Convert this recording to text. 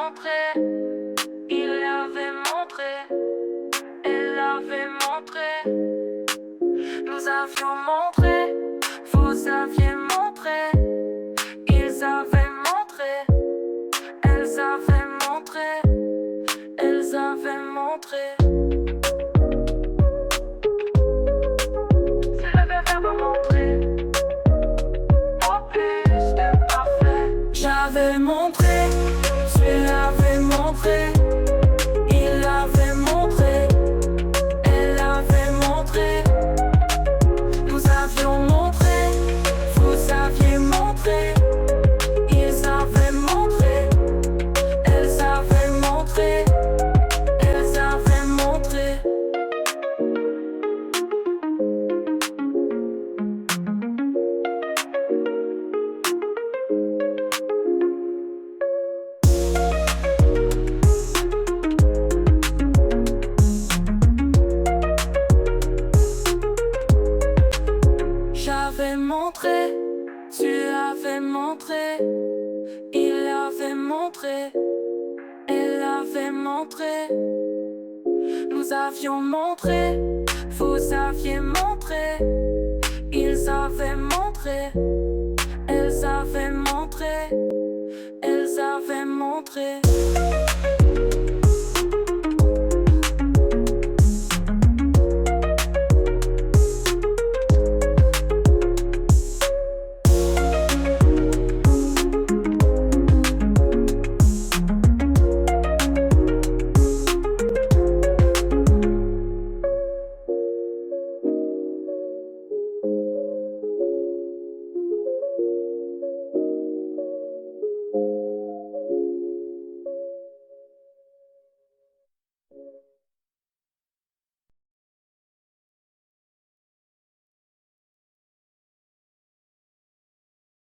montré, il avait montré, elle avait montré. Nous avions montré, vous aviez montré, ils avaient montré, elles avaient montré, elles avaient montré. C'est le verbe montrer. Au plus de parfait. J'avais montré, tu avais montré, il avait montré, elle avait montré. Nous avions montré, vous aviez montré, ils avaient montré, elles avaient montré, elles avaient montré. J'avais montré, tu avais montré, il avait montré, elle avait montré. Nous avions montré, vous aviez montré, ils avaient montré, elles avaient montré, elles avaient montré.